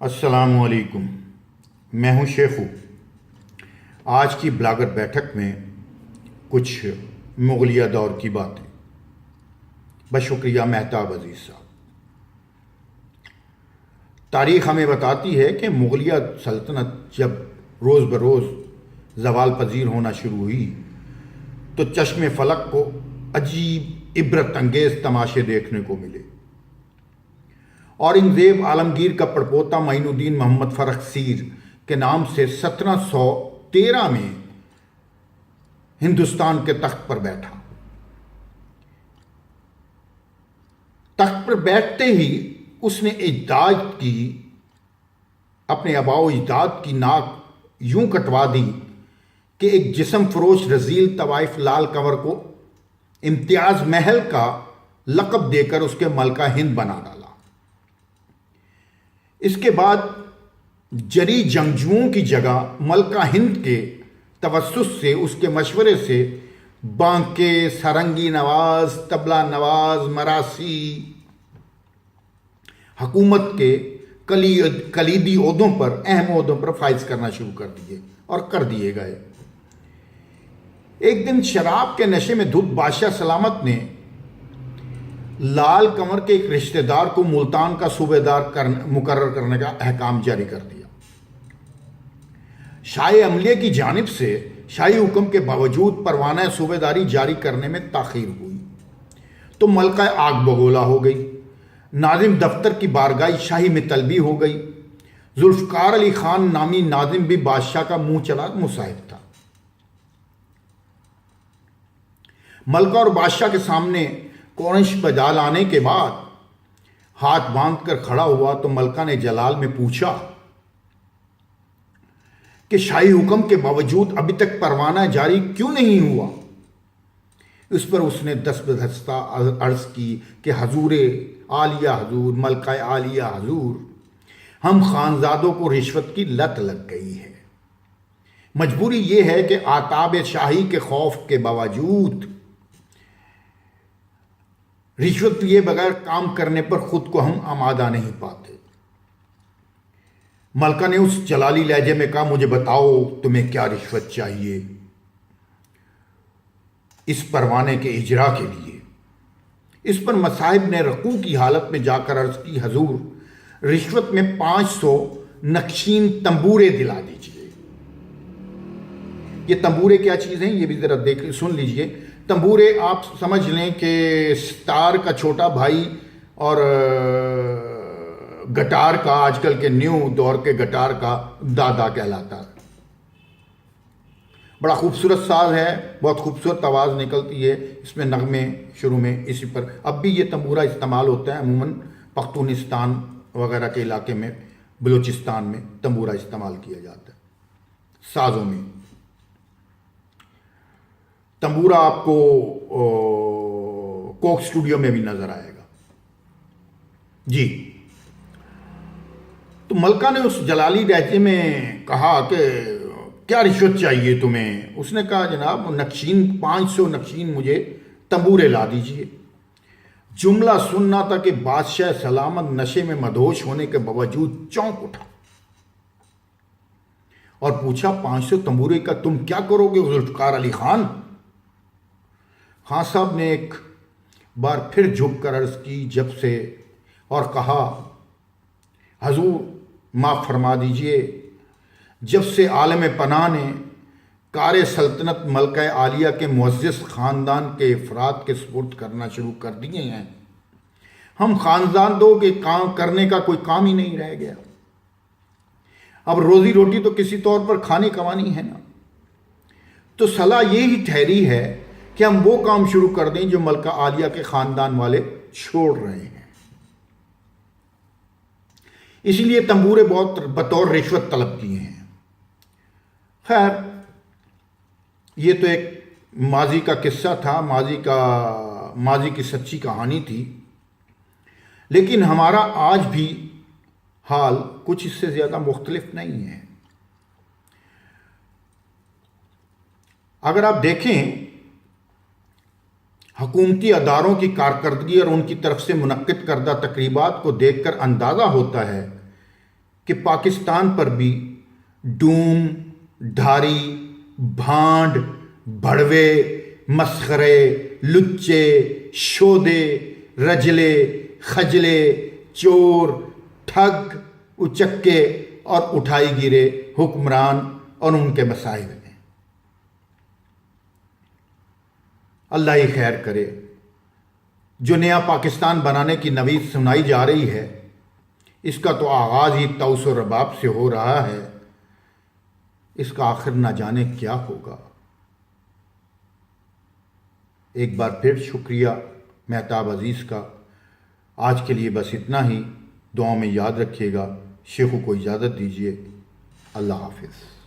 السلام علیکم، میں ہوں شیخو۔ آج کی بلاگر بیٹھک میں کچھ مغلیہ دور کی باتیں بشکریہ مہتاب عزیز صاحب۔ تاریخ ہمیں بتاتی ہے کہ مغلیہ سلطنت جب روز بروز زوال پذیر ہونا شروع ہوئی تو چشم فلک کو عجیب عبرت انگیز تماشے دیکھنے کو ملے۔ اورنگزیب عالمگیر کا پڑپوتا معین الدین محمد فرخ-سیر کے نام سے 1713 میں ہندوستان کے تخت پر بیٹھا۔ تخت پر بیٹھتے ہی اس نے اجداد کی، اپنے آباء و اجداد کی ناک یوں کٹوا دی کہ ایک جسم فروش رذیل طوائف لال کنور کو امتیاز محل کا لقب دے کر اس کے ملکہ ہند بنا ڈالا۔ اس کے بعد جری جنگجوؤں کی جگہ ملکہ ہند کے توسط سے، اس کے مشورے سے بانکے، سارنگی نواز، طبلہ نواز، مراسی حکومت کے کلیدی عہدوں پر، اہم عہدوں پر فائز کرنا شروع کر دیے اور کر دیے گئے۔ ایک دن شراب کے نشے میں دھت بادشاہ سلامت نے لال کنور کے ایک رشتہ دار کو ملتان کا صوبیدار مقرر کرنے کا احکام جاری کر دیا۔ شاہ عملیہ کی جانب سے شاہی حکم کے باوجود پروانہ صوبیداری جاری کرنے میں تاخیر ہوئی تو ملکہ آگ بگولا ہو گئی۔ ناظم دفتر کی بارگاہ شاہی میں طلبی ہو گئی۔ ذوالفقار علی خان نامی ناظم بھی بادشاہ کا منہ چلا مصاحب تھا۔ ملکہ اور بادشاہ کے سامنے کورنش بجا لانے کے بعد ہاتھ باندھ کر کھڑا ہوا تو ملکہ نے جلال میں پوچھا کہ شاہی حکم کے باوجود ابھی تک پروانہ جاری کیوں نہیں ہوا؟ اس پر اس نے دست بدستہ عرض کی کہ حضور عالیہ حضور، ملکہ عالیہ حضور، ہم خانزادوں کو رشوت کی لت لگ گئی ہے۔ مجبوری یہ ہے کہ آتاب شاہی کے خوف کے باوجود رشوت لیے بغیر کام کرنے پر خود کو ہم آمادہ نہیں پاتے۔ ملکہ نے اس جلالی لہجے میں کہا، مجھے بتاؤ تمہیں کیا رشوت چاہیے اس پروانے کے اجرا کے لیے؟ اس پر مصاحب نے رقوع کی حالت میں جا کر عرض کی، حضور رشوت میں 500 نقشین تنبورے دلا دیجیے۔ یہ تنبورے کیا چیز ہیں یہ بھی ذرا سن لیجئے۔ تنبورے آپ سمجھ لیں کہ ستار کا چھوٹا بھائی اور گٹار کا، آج کل کے نیو دور کے گٹار کا دادا کہلاتا ہے۔ بڑا خوبصورت ساز ہے، بہت خوبصورت آواز نکلتی ہے اس میں، نغمے شروع میں اسی پر۔ اب بھی یہ تنبورہ استعمال ہوتا ہے، عموماً پختونستان وغیرہ کے علاقے میں، بلوچستان میں تنبورہ استعمال کیا جاتا ہے سازوں میں۔ تنبورہ آپ کو کوک اسٹوڈیو میں بھی نظر آئے گا جی۔ تو ملکہ نے اس جلالی لہجے میں کہا کہ کیا رشوت چاہیے تمہیں؟ اس نے کہا جناب 500 نقشین مجھے تنبورے لا دیجئے۔ جملہ سننا تھا کہ بادشاہ سلامت نشے میں مدہوش ہونے کے باوجود چونک اٹھا اور پوچھا، 500 تنبورے کا تم کیا کرو گے ذوالفقار علی خان؟ خان صاحب نے ایک بار پھر جھک کر عرض کی جب سے، اور کہا، حضور معاف فرما دیجئے، جب سے عالم پناہ نے کار سلطنت ملکہ عالیہ کے معزز خاندان کے افراد کے سپرد کرنا شروع کر دیے ہیں، ہم خاندانوں کے کام کرنے کا کوئی کام ہی نہیں رہ گیا۔ اب روزی روٹی تو کسی طور پر کھانی کمانی ہے نا، تو صلاح یہی ٹھہری ہے کہ ہم وہ کام شروع کر دیں جو ملکہ عالیہ کے خاندان والے چھوڑ رہے ہیں۔ اسی لیے تنبورے بہت بطور رشوت طلب کیے ہیں۔ خیر، یہ تو ایک ماضی کا قصہ تھا، ماضی کی سچی کہانی تھی، لیکن ہمارا آج بھی حال کچھ اس سے زیادہ مختلف نہیں ہے۔ اگر آپ دیکھیں حکومتی اداروں کی کارکردگی اور ان کی طرف سے منعقد کردہ تقریبات کو دیکھ کر اندازہ ہوتا ہے کہ پاکستان پر بھی ڈوم، ڈھاری، بھانڈ، بھڑوے، مسخرے، لچے، شودے، رجلے، خجلے، چور، ٹھگ، اچکے اور اٹھائی گیرے حکمران اور ان کے مسائل ہیں۔ اللہ ہی خیر کرے۔ جو نیا پاکستان بنانے کی نوید سنائی جا رہی ہے، اس کا تو آغاز ہی طوس و رباب سے ہو رہا ہے، اس کا آخر نہ جانے کیا ہوگا۔ ایک بار پھر شکریہ مہتاب عزیز کا۔ آج کے لیے بس اتنا ہی، دعاؤں میں یاد رکھیے گا۔ شیخو کو اجازت دیجیے، اللہ حافظ۔